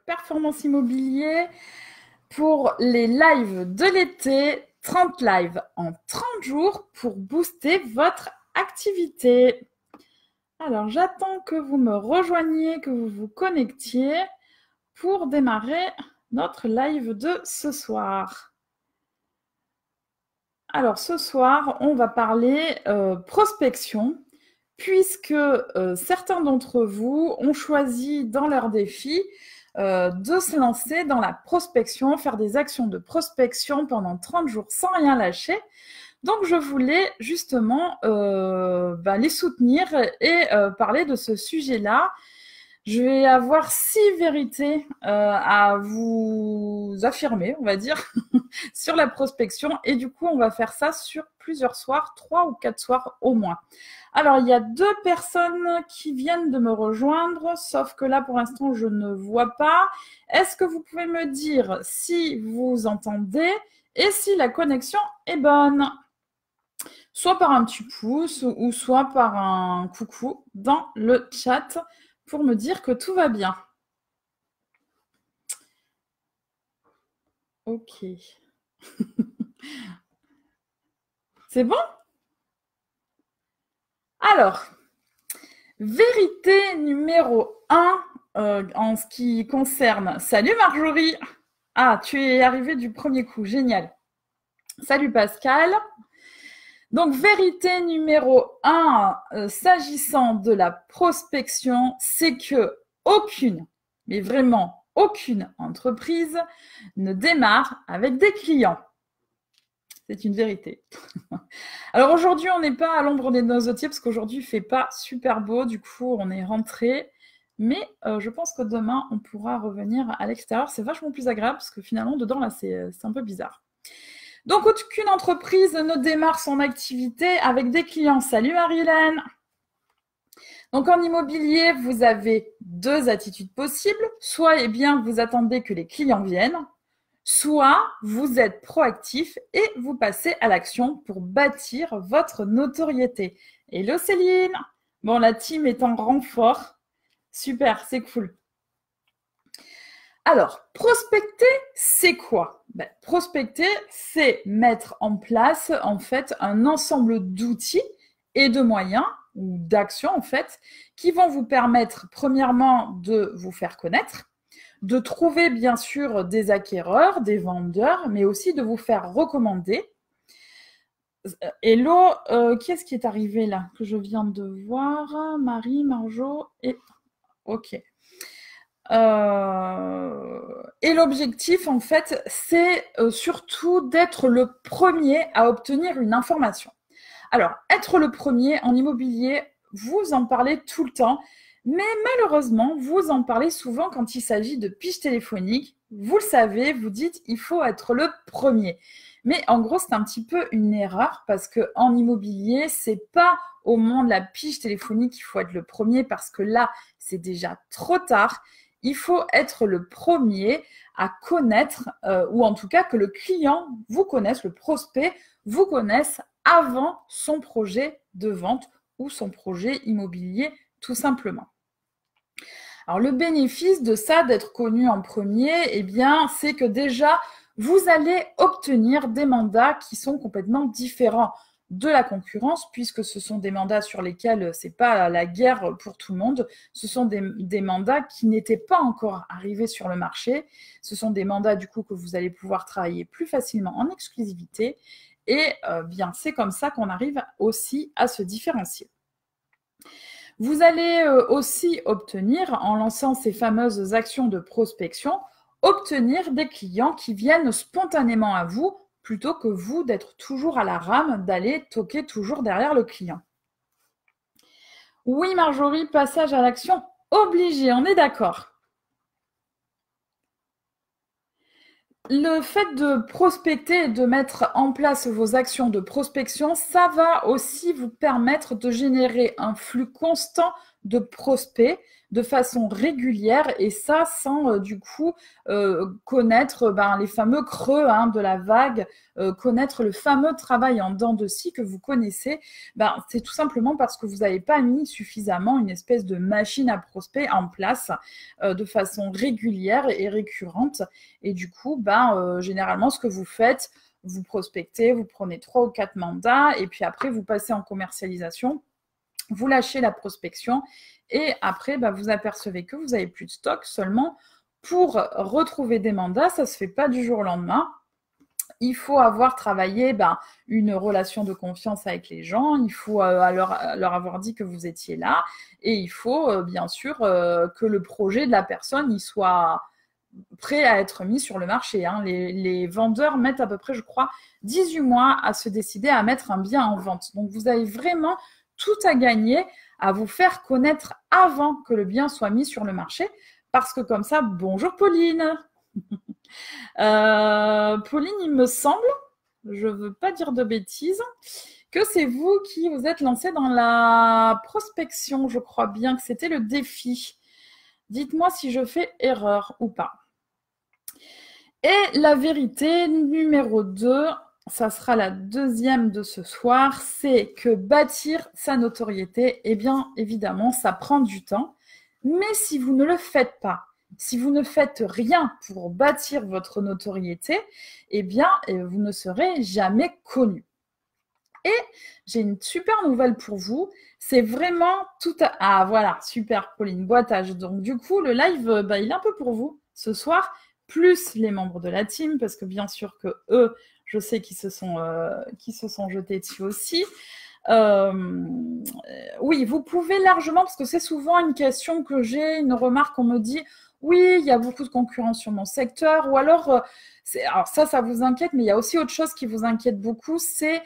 Performance Immobilier pour les lives de l'été. 30 lives en 30 jours pour booster votre activité. Alors, j'attends que vous me rejoigniez, que vous vous connectiez pour démarrer notre live de ce soir. Alors, ce soir, on va parler prospection, puisque certains d'entre vous ont choisi dans leur défi de se lancer dans la prospection, faire des actions de prospection pendant 30 jours sans rien lâcher. Donc, je voulais justement les soutenir et parler de ce sujet-là. Je vais avoir 6 vérités à vous affirmer, on va dire, sur la prospection. Et du coup, on va faire ça sur plusieurs soirs, 3 ou 4 soirs au moins. Alors, il y a 2 personnes qui viennent de me rejoindre, sauf que là, pour l'instant, je ne vois pas. Est-ce que vous pouvez me dire si vous entendez et si la connexion est bonne? Soit par un petit pouce ou soit par un coucou dans le chat pour me dire que tout va bien. Ok. C'est bon? Alors, vérité numéro 1 en ce qui concerne... Salut Marjorie! Ah, tu es arrivée du premier coup, génial. Salut Pascal. Donc, vérité numéro 1, s'agissant de la prospection, c'est que aucune, mais vraiment aucune entreprise ne démarre avec des clients. C'est une vérité. Alors aujourd'hui, on n'est pas à l'ombre des noisetiers parce qu'aujourd'hui, il ne fait pas super beau. Du coup, on est rentré. Mais je pense que demain, on pourra revenir à l'extérieur. C'est vachement plus agréable parce que finalement, dedans, là, c'est un peu bizarre. Donc, aucune entreprise ne démarre son activité avec des clients. Salut Marie-Hélène. Donc, en immobilier, vous avez 2 attitudes possibles. Soit, eh bien, vous attendez que les clients viennent, soit vous êtes proactif et vous passez à l'action pour bâtir votre notoriété. Hello Céline. Bon, la team est en renfort. Super, c'est cool. Alors, prospecter, c'est quoi? Prospecter, c'est mettre en place, en fait, un ensemble d'outils et de moyens ou d'actions, en fait, qui vont vous permettre, premièrement, de vous faire connaître, de trouver, bien sûr, des acquéreurs, des vendeurs, mais aussi de vous faire recommander. Hello, qui est-ce qui est arrivé là, que je viens de voir? Marie, Marjo et... Ok. Et l'objectif, en fait, c'est surtout d'être le premier à obtenir une information. Alors, être le premier en immobilier, vous en parlez tout le temps, mais malheureusement, vous en parlez souvent quand il s'agit de pitch téléphonique. Vous le savez, vous dites il faut être le premier. Mais en gros, c'est un petit peu une erreur parce qu'en immobilier, c'est pas au moment de la pitch téléphonique qu'il faut être le premier parce que là, c'est déjà trop tard. Il faut être le premier à connaître, ou en tout cas que le client vous connaisse, le prospect vous connaisse avant son projet de vente ou son projet immobilier, tout simplement. Alors, le bénéfice de ça, d'être connu en premier, eh bien, c'est que déjà, vous allez obtenir des mandats qui sont complètement différents de la concurrence, puisque ce sont des mandats sur lesquels c'est pas la guerre pour tout le monde. Ce sont des mandats qui n'étaient pas encore arrivés sur le marché. Ce sont des mandats, du coup, que vous allez pouvoir travailler plus facilement en exclusivité. Et bien, c'est comme ça qu'on arrive aussi à se différencier. Vous allez aussi obtenir, en lançant ces fameuses actions de prospection, obtenir des clients qui viennent spontanément à vous, plutôt que vous d'être toujours à la rame, d'aller toquer toujours derrière le client. Oui, Marjorie, passage à l'action obligé, on est d'accord. Le fait de prospecter et de mettre en place vos actions de prospection, ça va aussi vous permettre de générer un flux constant de prospects de façon régulière et ça sans du coup connaître les fameux creux de la vague, connaître le fameux travail en dents de scie que vous connaissez. C'est tout simplement parce que vous n'avez pas mis suffisamment une espèce de machine à prospect en place de façon régulière et récurrente. Et du coup, généralement, ce que vous faites, vous prospectez, vous prenez 3 ou 4 mandats et puis après, vous passez en commercialisation, vous lâchez la prospection et après, vous apercevez que vous n'avez plus de stock seulement. Pour retrouver des mandats, ça ne se fait pas du jour au lendemain. Il faut avoir travaillé une relation de confiance avec les gens, il faut leur avoir dit que vous étiez là et il faut bien sûr que le projet de la personne il soit prêt à être mis sur le marché. Les vendeurs mettent à peu près, je crois, 18 mois à se décider à mettre un bien en vente. Donc, vous avez vraiment tout à gagner à vous faire connaître avant que le bien soit mis sur le marché. Parce que comme ça, bonjour Pauline. Pauline, il me semble, je ne veux pas dire de bêtises, que c'est vous qui vous êtes lancée dans la prospection. Je crois bien que c'était le défi. Dites-moi si je fais erreur ou pas. Et la vérité numéro 2, ça sera la deuxième de ce soir, c'est que bâtir sa notoriété, eh bien évidemment, ça prend du temps. Mais si vous ne le faites pas, si vous ne faites rien pour bâtir votre notoriété, eh bien vous ne serez jamais connu. Et j'ai une super nouvelle pour vous, c'est vraiment tout à... Ah voilà, super Pauline, boitage. Donc du coup, le live, il est un peu pour vous ce soir, plus les membres de la team, parce que bien sûr que eux, je sais qu'ils se sont jetés dessus aussi. Oui, vous pouvez largement, parce que c'est souvent une question que j'ai, une remarque, on me dit, oui, il y a beaucoup de concurrence sur mon secteur, ou alors, alors ça vous inquiète, mais il y a aussi autre chose qui vous inquiète beaucoup, c'est,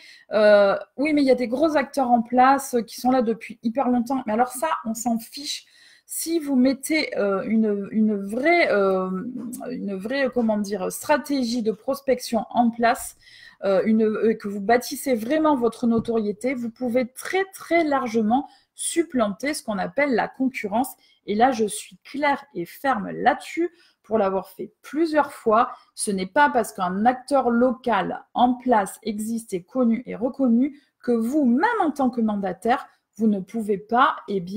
oui, mais il y a des gros acteurs en place qui sont là depuis hyper longtemps, mais alors ça, on s'en fiche. Si vous mettez une vraie stratégie de prospection en place, que vous bâtissez vraiment votre notoriété, vous pouvez très très largement supplanter ce qu'on appelle la concurrence. Et là, je suis claire et ferme là-dessus pour l'avoir fait plusieurs fois. Ce n'est pas parce qu'un acteur local en place existe, est connu et reconnu que vous, même en tant que mandataire, vous ne pouvez pas le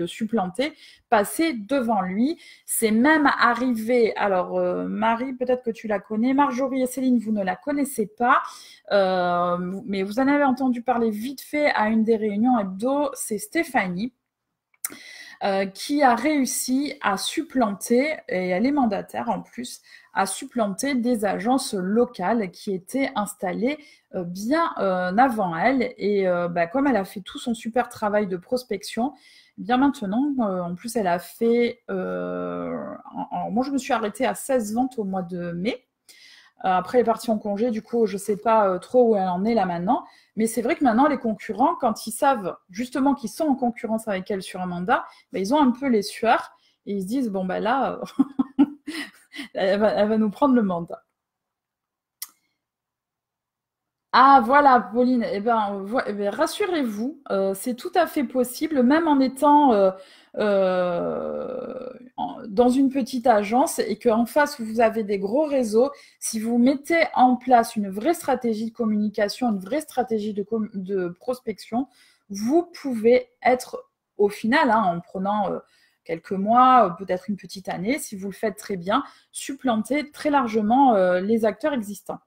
supplanter, passer devant lui. C'est même arrivé, alors Marie, peut-être que tu la connais, Marjorie et Céline, vous ne la connaissez pas, mais vous en avez entendu parler vite fait à une des réunions hebdo, c'est Stéphanie. Qui a réussi à supplanter, et elle est mandataire en plus, à supplanter des agences locales qui étaient installées bien avant elle. Et comme elle a fait tout son super travail de prospection, bien maintenant, en plus, elle a fait... moi, je me suis arrêtée à 16 ventes au mois de mai. Après, elle est partie en congé, du coup, je ne sais pas trop où elle en est là maintenant. Mais c'est vrai que maintenant, les concurrents, quand ils savent justement qu'ils sont en concurrence avec elle sur un mandat, ils ont un peu les sueurs et ils se disent, bon, là, elle va nous prendre le mandat. Ah voilà, Pauline, rassurez-vous, c'est tout à fait possible, même en étant dans une petite agence et qu'en face vous avez des gros réseaux, si vous mettez en place une vraie stratégie de communication, une vraie stratégie de prospection, vous pouvez être au final, en prenant quelques mois, peut-être une petite année, si vous le faites très bien, supplanter très largement les acteurs existants.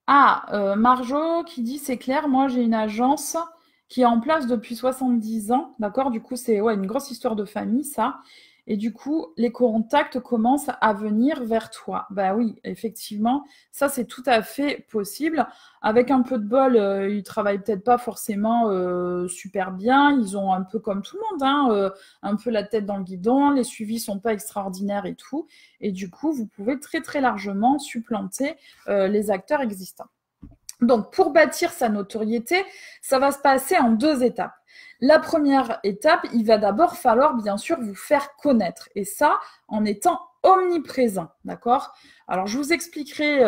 Ah, Marjo qui dit c'est clair, moi j'ai une agence qui est en place depuis 70 ans, d'accord? Du coup, c'est une grosse histoire de famille, ça. Et du coup, les contacts commencent à venir vers toi. Bah oui, effectivement, ça c'est tout à fait possible. Avec un peu de bol, ils travaillent peut-être pas forcément super bien. Ils ont un peu comme tout le monde, un peu la tête dans le guidon. Les suivis sont pas extraordinaires et tout. Et du coup, vous pouvez très très largement supplanter les acteurs existants. Donc, pour bâtir sa notoriété, ça va se passer en 2 étapes. La première étape, il va d'abord falloir bien sûr vous faire connaître. Et ça, en étant omniprésent, d'accord? Alors, je vous expliquerai,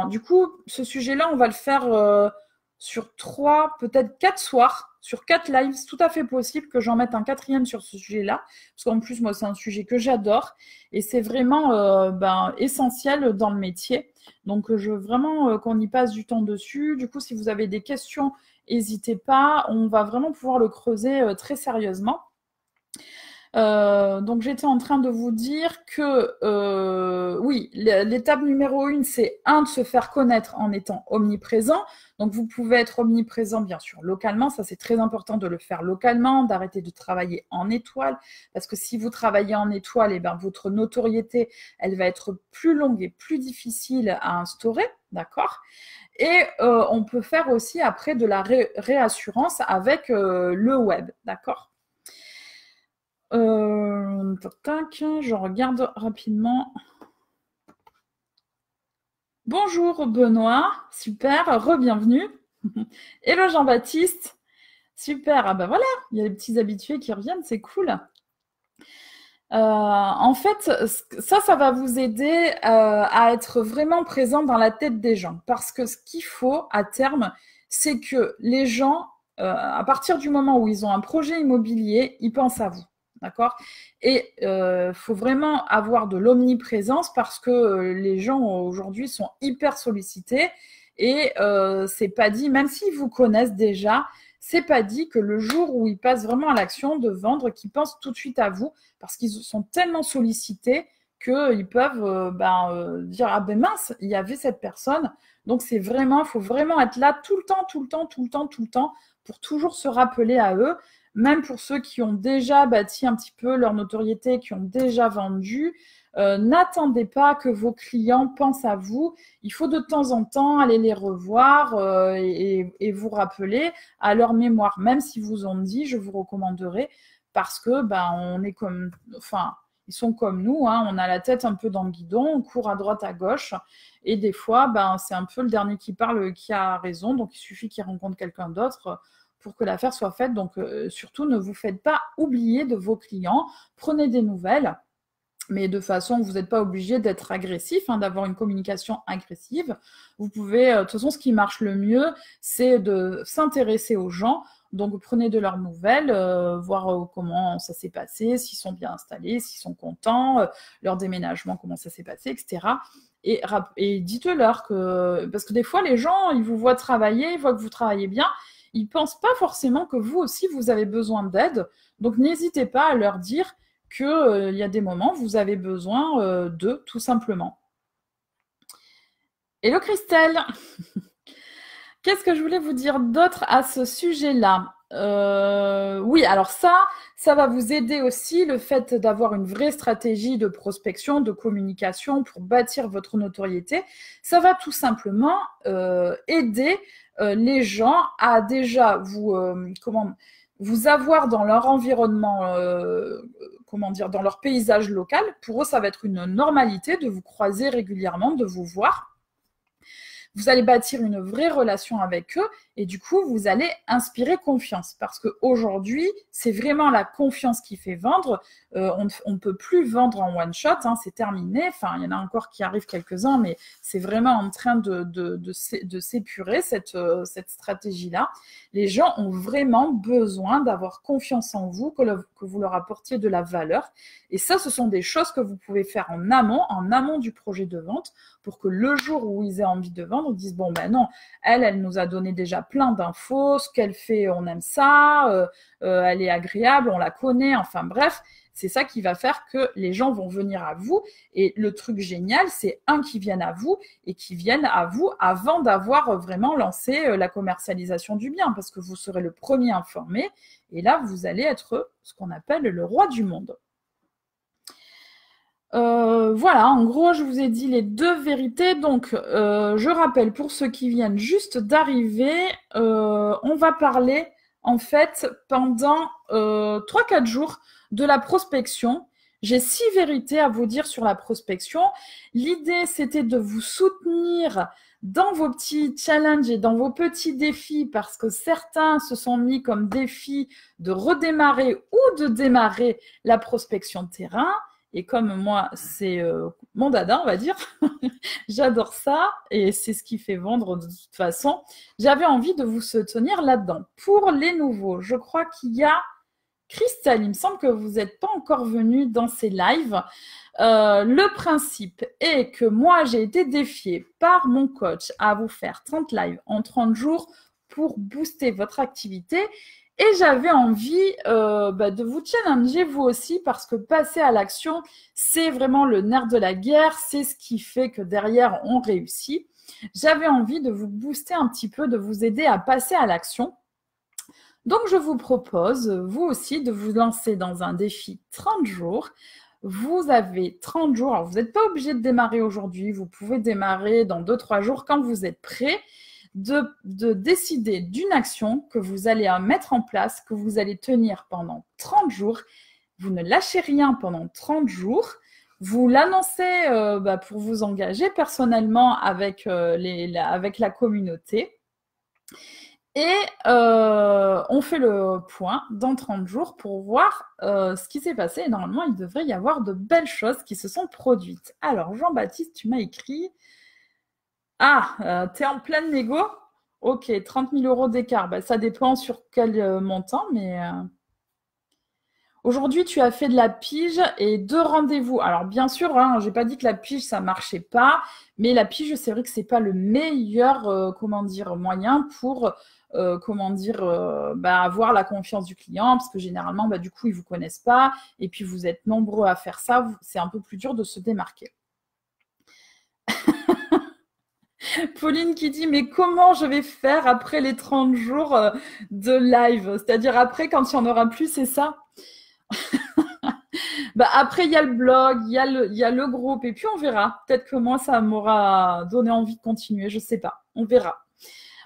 du coup, ce sujet-là, on va le faire sur 3, peut-être 4 soirs, sur 4 lives, c'est tout à fait possible que j'en mette un 4e sur ce sujet-là, parce qu'en plus, moi, c'est un sujet que j'adore, et c'est vraiment essentiel dans le métier. Donc, je veux vraiment qu'on y passe du temps dessus. Du coup, si vous avez des questions, n'hésitez pas, on va vraiment pouvoir le creuser très sérieusement. Donc j'étais en train de vous dire que oui, l'étape numéro 1, c'est de se faire connaître en étant omniprésent. Donc vous pouvez être omniprésent bien sûr localement, ça c'est très important de le faire localement, d'arrêter de travailler en étoile, parce que si vous travaillez en étoile, et ben, votre notoriété, elle va être plus longue et plus difficile à instaurer, d'accord? Et on peut faire aussi après de la réassurance avec le web, d'accord? Je regarde rapidement. Bonjour Benoît, super, re-bienvenue. Hello Jean-Baptiste, super, ah ben voilà, il y a les petits habitués qui reviennent, c'est cool. En fait, ça va vous aider à être vraiment présent dans la tête des gens. Parce que ce qu'il faut à terme, c'est que les gens, à partir du moment où ils ont un projet immobilier, ils pensent à vous. D'accord? Et faut vraiment avoir de l'omniprésence parce que les gens aujourd'hui sont hyper sollicités et c'est pas dit, même s'ils vous connaissent déjà, c'est pas dit que le jour où ils passent vraiment à l'action de vendre, qu'ils pensent tout de suite à vous parce qu'ils sont tellement sollicités qu'ils peuvent dire ah ben mince, il y avait cette personne. Donc c'est vraiment, il faut vraiment être là tout le temps, tout le temps, tout le temps, tout le temps pour toujours se rappeler à eux. Même pour ceux qui ont déjà bâti un petit peu leur notoriété, qui ont déjà vendu, n'attendez pas que vos clients pensent à vous. Il faut de temps en temps aller les revoir et vous rappeler à leur mémoire. Même si vous ont dit, je vous recommanderais parce que on est comme, enfin, ils sont comme nous, hein, on a la tête un peu dans le guidon, on court à droite, à gauche, et des fois, c'est un peu le dernier qui parle qui a raison, donc il suffit qu'il rencontre quelqu'un d'autre pour que l'affaire soit faite. Donc, surtout, ne vous faites pas oublier de vos clients. Prenez des nouvelles, mais de façon, vous n'êtes pas obligé d'être agressif, hein, d'avoir une communication agressive. Vous pouvez, de toute façon, ce qui marche le mieux, c'est de s'intéresser aux gens. Donc, prenez de leurs nouvelles, voir comment ça s'est passé, s'ils sont bien installés, s'ils sont contents, leur déménagement, comment ça s'est passé, etc. Et dites-leur que... Parce que des fois, les gens, ils vous voient travailler, ils voient que vous travaillez bien, ils ne pensent pas forcément que vous aussi, vous avez besoin d'aide. Donc, n'hésitez pas à leur dire qu'il y a des moments où vous avez besoin d'eux, tout simplement. Hello Christelle. Qu'est-ce que je voulais vous dire d'autre à ce sujet-là? Oui, alors ça va vous aider aussi, le fait d'avoir une vraie stratégie de prospection, de communication pour bâtir votre notoriété. Ça va tout simplement aider les gens à déjà vous avoir dans leur environnement, dans leur paysage local. Pour eux, ça va être une normalité de vous croiser régulièrement, de vous voir. Vous allez bâtir une vraie relation avec eux et du coup, vous allez inspirer confiance. Parce qu'aujourd'hui, c'est vraiment la confiance qui fait vendre. On ne peut plus vendre en one shot, hein, c'est terminé. Enfin, il y en a encore qui arrivent quelques-uns, mais c'est vraiment en train de s'épurer cette stratégie-là. Les gens ont vraiment besoin d'avoir confiance en vous, que vous leur apportiez de la valeur. Et ça, ce sont des choses que vous pouvez faire en amont du projet de vente, pour que le jour où ils aient envie de vendre, ils disent bon ben non, elle nous a donné déjà plein d'infos, ce qu'elle fait, on aime ça, elle est agréable, on la connaît, enfin bref, c'est ça qui va faire que les gens vont venir à vous. Et le truc génial, c'est qu'ils viennent à vous et qu'ils viennent à vous avant d'avoir vraiment lancé la commercialisation du bien, parce que vous serez le premier informé et là, vous allez être ce qu'on appelle le roi du monde. Voilà, en gros, je vous ai dit les deux vérités. Donc, je rappelle pour ceux qui viennent juste d'arriver, on va parler en fait pendant 3-4 jours de la prospection. J'ai 6 vérités à vous dire sur la prospection. L'idée, c'était de vous soutenir dans vos petits challenges et dans vos petits défis, parce que certains se sont mis comme défi de redémarrer ou de démarrer la prospection de terrain. Et comme moi, c'est mon dada, on va dire, j'adore ça et c'est ce qui fait vendre de toute façon. J'avais envie de vous soutenir là-dedans. Pour les nouveaux, je crois qu'il y a Christelle, il me semble que vous n'êtes pas encore venu dans ces lives. Le principe est que moi, j'ai été défiée par mon coach à vous faire 30 lives en 30 jours pour booster votre activité. Et j'avais envie de vous challenger vous aussi parce que passer à l'action, c'est vraiment le nerf de la guerre. C'est ce qui fait que derrière, on réussit. J'avais envie de vous booster un petit peu, de vous aider à passer à l'action. Donc, je vous propose, vous aussi, de vous lancer dans un défi 30 jours. Vous avez 30 jours. Alors, vous n'êtes pas obligé de démarrer aujourd'hui. Vous pouvez démarrer dans 2-3 jours quand vous êtes prêt de décider d'une action que vous allez mettre en place, que vous allez tenir pendant 30 jours. Vous ne lâchez rien pendant 30 jours. Vous l'annoncez pour vous engager personnellement avec la communauté. Et on fait le point dans 30 jours pour voir ce qui s'est passé. Et normalement, il devrait y avoir de belles choses qui se sont produites. Alors, Jean-Baptiste, tu m'as écrit... Ah, tu es en pleine négo? Ok, 30 000 euros d'écart. Ben, ça dépend sur quel montant, mais... Aujourd'hui, tu as fait de la pige et 2 rendez-vous. Alors, bien sûr, hein, je n'ai pas dit que la pige, ça ne marchait pas, mais la pige, c'est vrai que ce n'est pas le meilleur moyen pour avoir la confiance du client, parce que généralement, du coup, ils ne vous connaissent pas, et puis vous êtes nombreux à faire ça, c'est un peu plus dur de se démarquer. Pauline qui dit, mais comment je vais faire après les 30 jours de live? C'est-à-dire après, quand il n'y en aura plus, c'est ça? Après, il y a le blog, il y a le groupe, et puis on verra. Peut-être que moi, ça m'aura donné envie de continuer, je ne sais pas. On verra.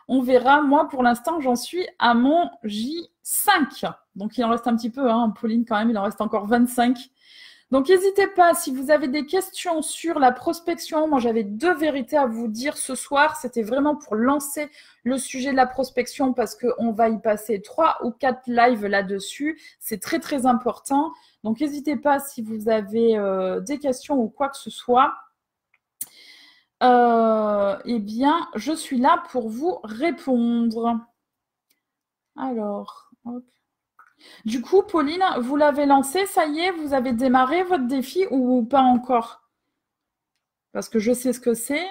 On verra. Moi, pour l'instant, j'en suis à mon J5. Donc, il en reste un petit peu, hein, Pauline, quand même, il en reste encore 25. Donc, n'hésitez pas, si vous avez des questions sur la prospection, moi, j'avais 2 vérités à vous dire ce soir. C'était vraiment pour lancer le sujet de la prospection parce qu'on va y passer 3 ou 4 lives là-dessus. C'est très, très important. Donc, n'hésitez pas si vous avez des questions ou quoi que ce soit. Eh bien, je suis là pour vous répondre. Alors, ok. Du coup, Pauline, vous l'avez lancé, ça y est, vous avez démarré votre défi ou pas encore? Parce que je sais ce que c'est.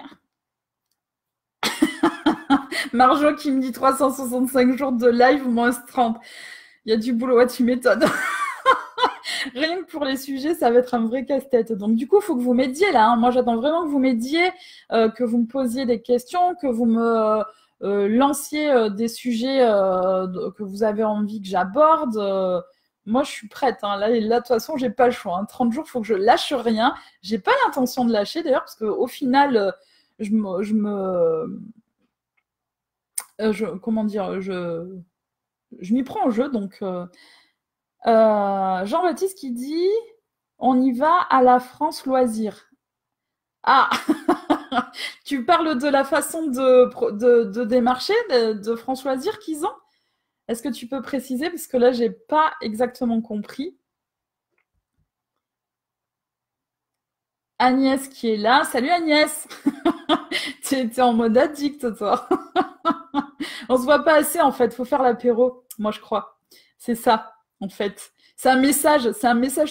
Marjo qui me dit 365 jours de live moins 30. Il y a du boulot, ouais, tu m'étonnes. Rien que pour les sujets, ça va être un vrai casse-tête. Donc, du coup, il faut que vous m'aidiez là. Hein. Moi, j'attends vraiment que vous m'aidiez, que vous me posiez des questions, que vous me lanciez des sujets que vous avez envie que j'aborde. Moi, je suis prête. Hein. Là, de toute façon, j'ai pas le choix. Hein. 30 jours, il faut que je lâche rien. J'ai pas l'intention de lâcher d'ailleurs, parce qu'au final, je m'y prends au jeu. Donc, Jean-Baptiste qui dit on y va à la France loisir. Ah tu parles de la façon de démarcher de France Loisir qu'ils ont? Est-ce que tu peux préciser? Parce que là, j'ai pas exactement compris. Agnès qui est là. Salut Agnès. T'es en mode addict, toi. On se voit pas assez, en fait. Faut faire l'apéro, moi, je crois. C'est ça, en fait. C'est un message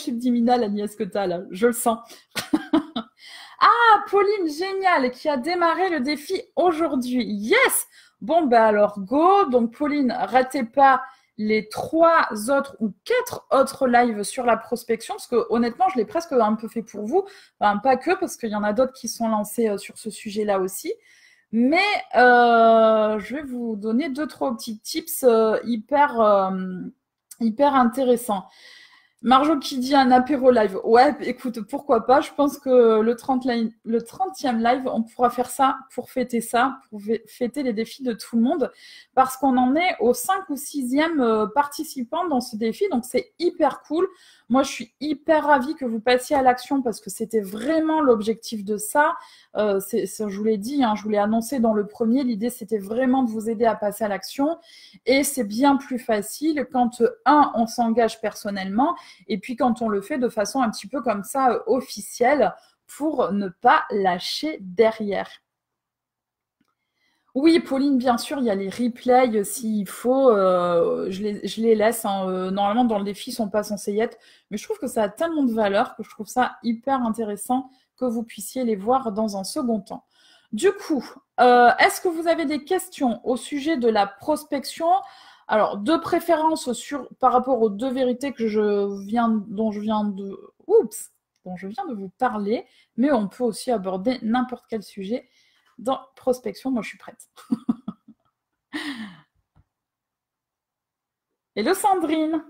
subliminal, Agnès, que tu as là. Je le sens. Ah, Pauline, génial, qui a démarré le défi aujourd'hui. Yes! Bon, alors, go. Donc, Pauline, ratez pas les 3 autres ou 4 autres lives sur la prospection, parce que honnêtement, je l'ai presque un peu fait pour vous. Enfin, pas que, parce qu'il y en a d'autres qui sont lancés sur ce sujet-là aussi. Mais je vais vous donner 2-3 petits tips hyper intéressants. Marjo qui dit un apéro live. Ouais, écoute, pourquoi pas. Je pense que le 30e live, on pourra faire ça, pour fêter les défis de tout le monde, parce qu'on en est au 5 ou 6e participant dans ce défi, donc c'est hyper cool. Moi, je suis hyper ravie que vous passiez à l'action parce que c'était vraiment l'objectif de ça. Je vous l'ai dit, hein, je vous l'ai annoncé dans le premier, l'idée c'était vraiment de vous aider à passer à l'action et c'est bien plus facile quand, on s'engage personnellement Et puis quand on le fait de façon un petit peu comme ça officielle pour ne pas lâcher derrière. Oui, Pauline, bien sûr, il y a les replays s'il faut. Je les laisse, hein. Normalement, dans le défi, ils sont pas censés y être. Mais je trouve que ça a tellement de valeur que je trouve ça hyper intéressant que vous puissiez les voir dans un second temps. Du coup, est-ce que vous avez des questions au sujet de la prospection? Alors, de préférence par rapport aux deux vérités dont je viens de vous parler, mais on peut aussi aborder n'importe quel sujet dans prospection. Moi, je suis prête. Hello Sandrine.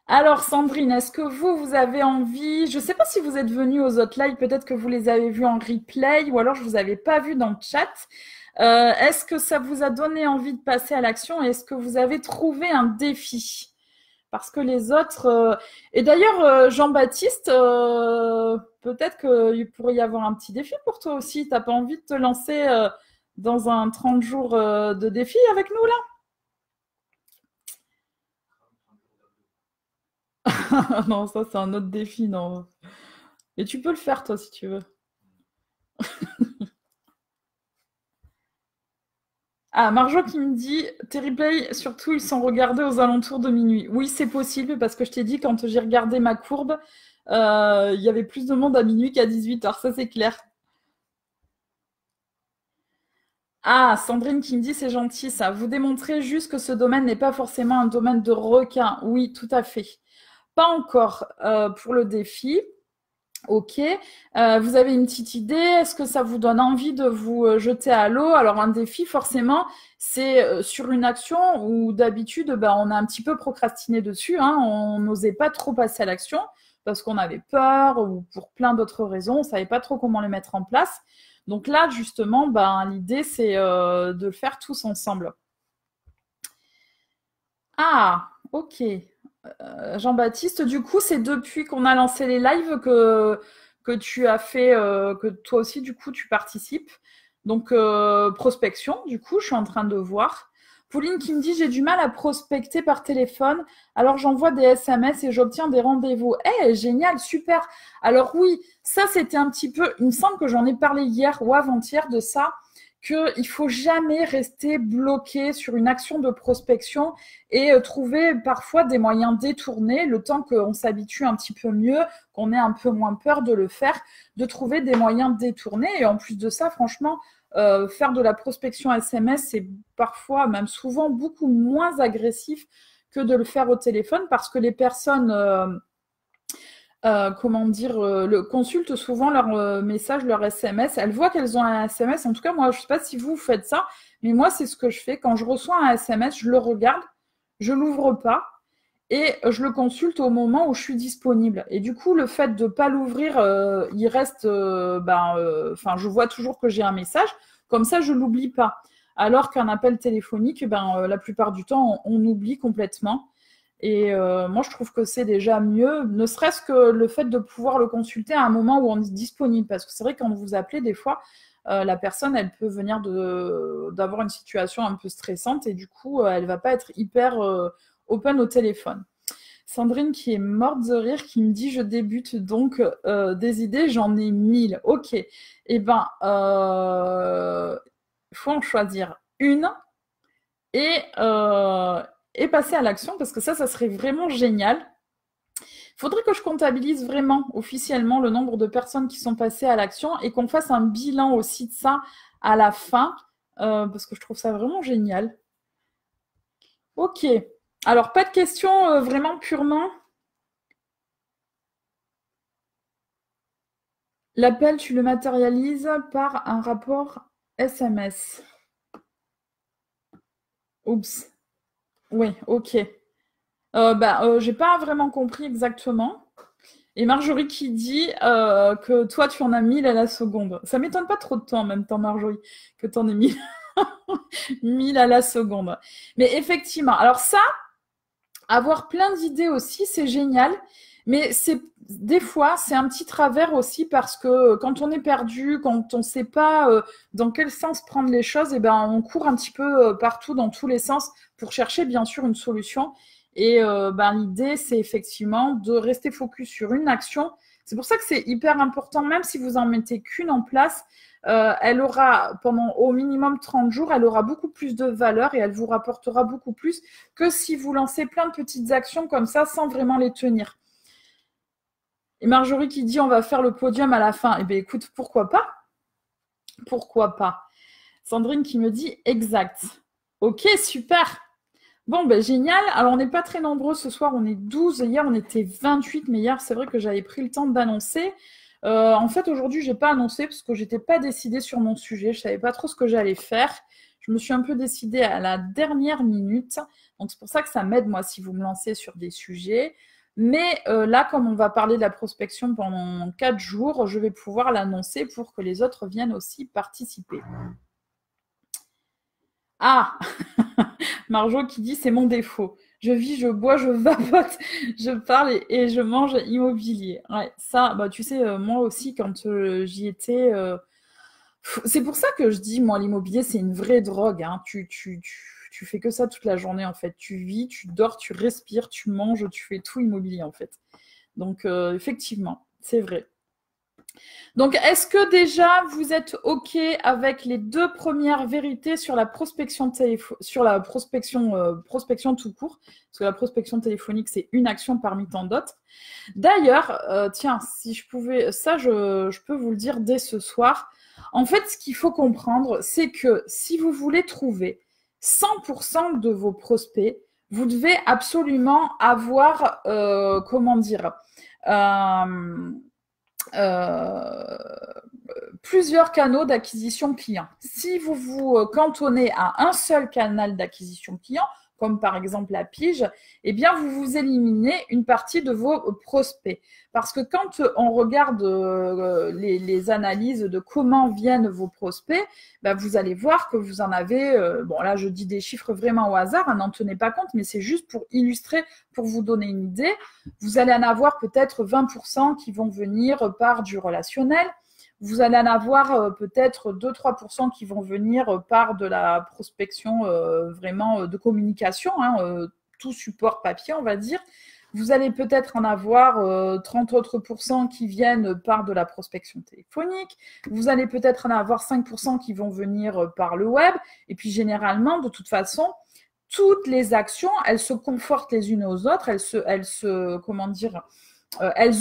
Alors Sandrine, est-ce que vous avez envie, je ne sais pas si vous êtes venue aux autres lives, peut-être que vous les avez vus en replay ou alors je ne vous avais pas vu dans le chat. Est-ce que ça vous a donné envie de passer à l'action et est-ce que vous avez trouvé un défi? Parce que les autres... Et d'ailleurs, Jean-Baptiste, peut-être qu'il pourrait y avoir un petit défi pour toi aussi. Tu n'as pas envie de te lancer dans un 30 jours de défi avec nous là? Non, ça c'est un autre défi, non. Et tu peux le faire toi si tu veux. Ah, Marjo qui me dit, tes replays, surtout, ils sont regardés aux alentours de minuit. Oui, c'est possible parce que je t'ai dit, quand j'ai regardé ma courbe, il y avait plus de monde à minuit qu'à 18h, ça c'est clair. Ah, Sandrine qui me dit, c'est gentil ça. Vous démontrez juste que ce domaine n'est pas forcément un domaine de requin. Oui, tout à fait. Pas encore pour le défi. Ok. Vous avez une petite idée? Est-ce que ça vous donne envie de vous jeter à l'eau? Alors un défi, forcément, c'est sur une action où d'habitude, on a un petit peu procrastiné dessus, hein. On n'osait pas trop passer à l'action parce qu'on avait peur ou pour plein d'autres raisons, on savait pas trop comment le mettre en place. Donc là, justement, l'idée, c'est de le faire tous ensemble. Ah, ok. Jean-Baptiste, du coup, c'est depuis qu'on a lancé les lives que tu as fait, que toi aussi, du coup, tu participes. Donc, prospection, du coup, je suis en train de voir. Pauline qui me dit, j'ai du mal à prospecter par téléphone, alors j'envoie des SMS et j'obtiens des rendez-vous. Eh, génial, super. Alors oui, ça, c'était un petit peu, il me semble que j'en ai parlé hier ou avant-hier de ça, qu'il ne faut jamais rester bloqué sur une action de prospection et trouver parfois des moyens détournés, le temps qu'on s'habitue un petit peu mieux, qu'on ait un peu moins peur de le faire, de trouver des moyens détournés. Et en plus de ça, franchement, faire de la prospection SMS, c'est parfois, même souvent, beaucoup moins agressif que de le faire au téléphone parce que les personnes... consultent souvent leurs messages, leurs SMS. Elles voient qu'elles ont un SMS. En tout cas, moi, je ne sais pas si vous faites ça, mais moi, c'est ce que je fais. Quand je reçois un SMS, je le regarde, je l'ouvre pas et je le consulte au moment où je suis disponible. Et du coup, le fait de ne pas l'ouvrir, il reste... je vois toujours que j'ai un message. Comme ça, je ne l'oublie pas. Alors qu'un appel téléphonique, la plupart du temps, on oublie complètement. Et moi, je trouve que c'est déjà mieux, ne serait-ce que le fait de pouvoir le consulter à un moment où on est disponible. Parce que c'est vrai, quand vous appelez, des fois, la personne, elle peut venir d'avoir une situation un peu stressante et du coup, elle va pas être hyper open au téléphone. Sandrine qui est morte de rire, qui me dit, je débute donc des idées, j'en ai 1000. Ok. Eh ben, faut en choisir une et passer à l'action parce que ça serait vraiment génial. Il faudrait que je comptabilise vraiment officiellement le nombre de personnes qui sont passées à l'action et qu'on fasse un bilan aussi de ça à la fin parce que je trouve ça vraiment génial. Ok. Alors, pas de questions vraiment purement. L'appel, tu le matérialises par un rapport SMS. Oups. Oui, ok. J'ai pas vraiment compris exactement. Et Marjorie qui dit que toi, tu en as 1000 à la seconde. Ça m'étonne pas trop de toi en même temps, Marjorie, que tu en aies 1000. 1000 à la seconde. Mais effectivement, alors ça, avoir plein d'idées aussi, c'est génial. Mais des fois, c'est un petit travers aussi parce que quand on est perdu, quand on ne sait pas dans quel sens prendre les choses, on court un petit peu partout dans tous les sens pour chercher bien sûr une solution. Et l'idée, c'est effectivement de rester focus sur une action. C'est pour ça que c'est hyper important, même si vous en mettez qu'une en place, elle aura, pendant au minimum 30 jours, elle aura beaucoup plus de valeur et elle vous rapportera beaucoup plus que si vous lancez plein de petites actions comme ça sans vraiment les tenir. Et Marjorie qui dit on va faire le podium à la fin. Eh bien, écoute, pourquoi pas? Pourquoi pas? Sandrine qui me dit exact. Ok, super. Bon, ben génial. Alors, on n'est pas très nombreux ce soir. On est 12. Hier, on était 28. Mais hier, c'est vrai que j'avais pris le temps d'annoncer. En fait, aujourd'hui, je n'ai pas annoncé parce que je n'étais pas décidée sur mon sujet. Je ne savais pas trop ce que j'allais faire. Je me suis un peu décidée à la dernière minute. Donc, c'est pour ça que ça m'aide, moi, si vous me lancez sur des sujets. Mais là, comme on va parler de la prospection pendant 4 jours, je vais pouvoir l'annoncer pour que les autres viennent aussi participer. Ah Marjo qui dit c'est mon défaut. Je vis, je bois, je vapote, je parle et je mange immobilier. Ouais, ça, bah tu sais, moi aussi quand j'y étais, c'est pour ça que je dis moi l'immobilier c'est une vraie drogue. Hein. Tu fais que ça toute la journée en fait. Tu vis, tu dors, tu respires, tu manges, tu fais tout immobilier en fait. Donc effectivement, c'est vrai. Donc, est-ce que déjà vous êtes OK avec les 2 premières vérités sur la prospection prospection tout court? Parce que la prospection téléphonique, c'est une action parmi tant d'autres. D'ailleurs, tiens, si je pouvais, ça, je peux vous le dire dès ce soir. En fait, ce qu'il faut comprendre, c'est que si vous voulez trouver 100% de vos prospects, vous devez absolument avoir, comment dire, plusieurs canaux d'acquisition client. Si vous vous cantonnez à un seul canal d'acquisition client, comme par exemple la pige, eh bien, vous vous éliminez une partie de vos prospects. Parce que quand on regarde les analyses de comment viennent vos prospects, bah, vous allez voir que vous en avez, bon là je dis des chiffres vraiment au hasard, hein, n'en tenez pas compte, mais c'est juste pour illustrer, pour vous donner une idée. Vous allez en avoir peut-être 20% qui vont venir par du relationnel. Vous allez en avoir peut-être 2-3% qui vont venir par de la prospection vraiment de communication, hein, tout support papier, on va dire. Vous allez peut-être en avoir 30 autres % qui viennent par de la prospection téléphonique. Vous allez peut-être en avoir 5% qui vont venir par le web. Et puis généralement, de toute façon, toutes les actions, elles se confortent les unes aux autres. Elles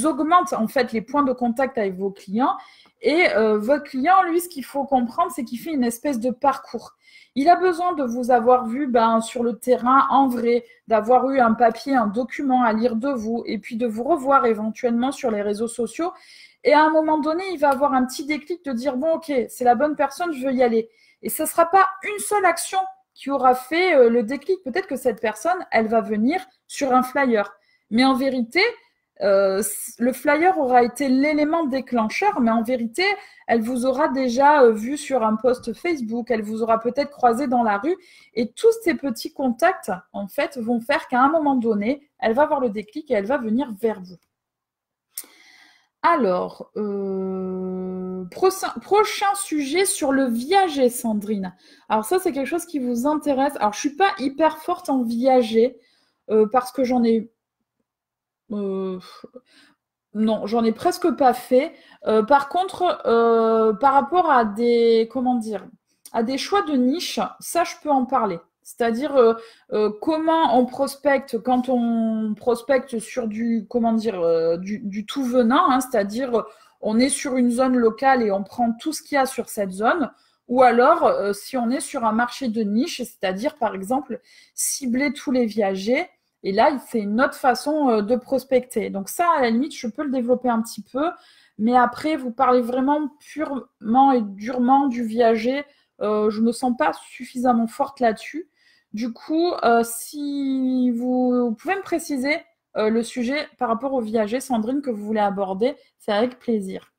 augmentent en fait les points de contact avec vos clients. Et votre client, lui, ce qu'il faut comprendre, c'est qu'il fait une espèce de parcours. Il a besoin de vous avoir vu sur le terrain en vrai, d'avoir eu un papier, un document à lire de vous, et puis de vous revoir éventuellement sur les réseaux sociaux. Et à un moment donné, il va avoir un petit déclic de dire, bon, ok, c'est la bonne personne, je veux y aller. Et ce ne sera pas une seule action qui aura fait le déclic. Peut-être que cette personne, elle va venir sur un flyer. Mais en vérité, le flyer aura été l'élément déclencheur, mais en vérité, elle vous aura déjà vu sur un post Facebook, elle vous aura peut-être croisé dans la rue, et tous ces petits contacts, en fait, vont faire qu'à un moment donné, elle va avoir le déclic et elle va venir vers vous. Alors, prochain sujet sur le viager, Sandrine. Alors ça, c'est quelque chose qui vous intéresse. Alors, je ne suis pas hyper forte en viager, parce que j'en ai... non, j'en ai presque pas fait. Par contre, par rapport à des, à des choix de niche, ça, je peux en parler. C'est-à-dire comment on prospecte quand on prospecte sur du, du tout venant, hein, c'est-à-dire on est sur une zone locale et on prend tout ce qu'il y a sur cette zone, ou alors si on est sur un marché de niche, c'est-à-dire par exemple cibler tous les viagers. Et là, c'est une autre façon de prospecter. Donc ça, à la limite, je peux le développer un petit peu. Mais après, vous parlez vraiment purement et durement du viager. Je ne me sens pas suffisamment forte là-dessus. Du coup, si vous pouvez me préciser le sujet par rapport au viager, Sandrine, que vous voulez aborder, c'est avec plaisir.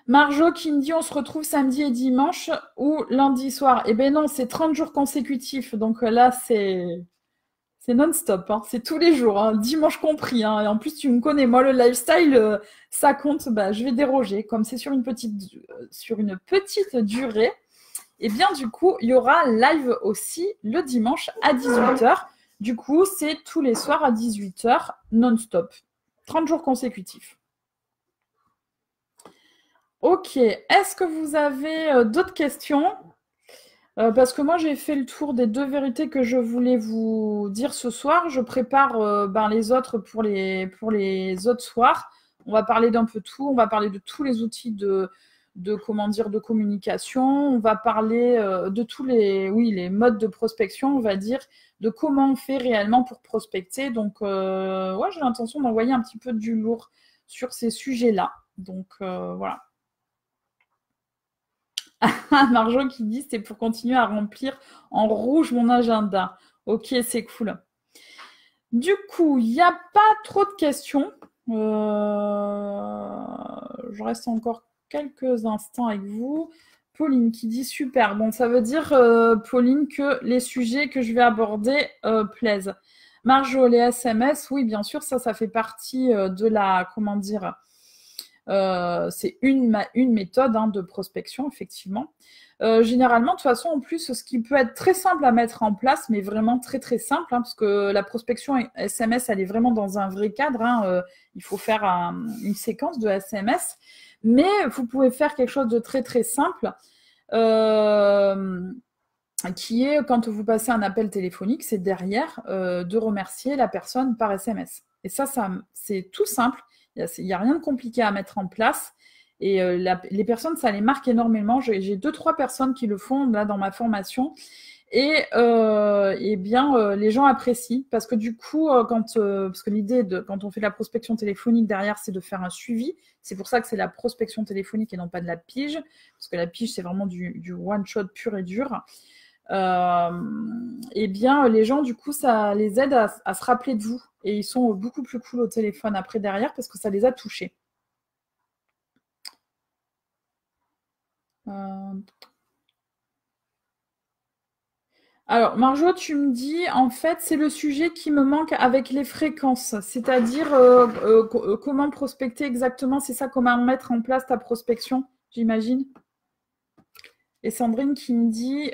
Marjo qui me dit on se retrouve samedi et dimanche ou lundi soir. Eh bien non, c'est 30 jours consécutifs. Donc là, c'est non-stop, hein. C'est tous les jours, hein, dimanche compris. Hein. Et en plus, tu me connais, moi, le lifestyle, ça compte, bah, je vais déroger. Comme c'est sur une petite durée, et bien du coup, il y aura live aussi le dimanche à 18h. Du coup, c'est tous les soirs à 18 h non-stop. 30 jours consécutifs. Ok. Est-ce que vous avez d'autres questions? Parce que moi, j'ai fait le tour des 2 vérités que je voulais vous dire ce soir. Je prépare les autres pour les autres soirs. On va parler d'un peu tout. On va parler de tous les outils de communication. On va parler de tous les modes de prospection, on va dire, de comment on fait réellement pour prospecter. Donc, ouais, j'ai l'intention d'envoyer un petit peu du lourd sur ces sujets-là. Donc, voilà. Marjo qui dit c'est pour continuer à remplir en rouge mon agenda. Ok, c'est cool. Du coup, il n'y a pas trop de questions. Je reste encore quelques instants avec vous. Pauline qui dit super. Bon, ça veut dire, Pauline, que les sujets que je vais aborder plaisent. Marjo, les SMS, oui, bien sûr, ça fait partie de la, comment dire, c'est une méthode de prospection, effectivement. Généralement, de toute façon, en plus, ce qui peut être très simple à mettre en place, mais vraiment très très simple, parce que la prospection SMS, elle est vraiment dans un vrai cadre. Il faut faire une séquence de SMS, mais vous pouvez faire quelque chose de très très simple, qui est, quand vous passez un appel téléphonique, c'est derrière de remercier la personne par SMS. Et ça c'est tout simple. Il n'y a rien de compliqué à mettre en place. Et les personnes, ça les marque énormément. J'ai 2-3 personnes qui le font là dans ma formation. Et bien, les gens apprécient. Parce que du coup, parce que l'idée, quand on fait de la prospection téléphonique, derrière, c'est de faire un suivi. C'est pour ça que c'est la prospection téléphonique et non pas de la pige. Parce que la pige, c'est vraiment du one-shot pur et dur. Et bien, les gens, du coup, ça les aide à se rappeler de vous. Et ils sont beaucoup plus cool au téléphone après derrière parce que ça les a touchés. Alors, Marjo, tu me dis, en fait, c'est le sujet qui me manque avec les fréquences. C'est-à-dire, comment prospecter exactement, c'est ça, comment mettre en place ta prospection, j'imagine. Et Sandrine qui me dit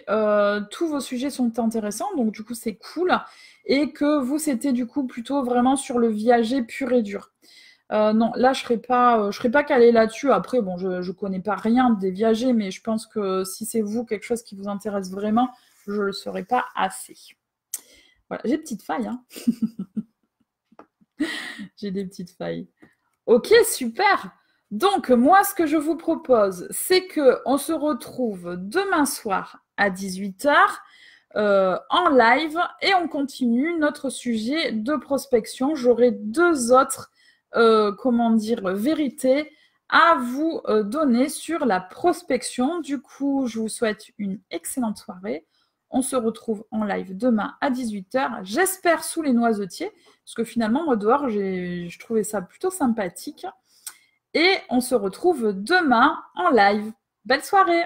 tous vos sujets sont intéressants, donc du coup c'est cool, et que vous c'était du coup plutôt vraiment sur le viager pur et dur. Non, là je serais pas calée là-dessus. Après bon, je connais pas rien des viagers, mais je pense que si c'est vous quelque chose qui vous intéresse vraiment, je le saurais pas assez. Voilà, j'ai des petites failles, hein. J'ai des petites failles. Ok, super. Donc, moi, ce que je vous propose, c'est qu'on se retrouve demain soir à 18 h en live et on continue notre sujet de prospection. J'aurai 2 autres, vérités à vous donner sur la prospection. Du coup, je vous souhaite une excellente soirée. On se retrouve en live demain à 18 h. J'espère sous les noisetiers, parce que finalement, moi, dehors, je trouvais ça plutôt sympathique. Et on se retrouve demain en live. Belle soirée!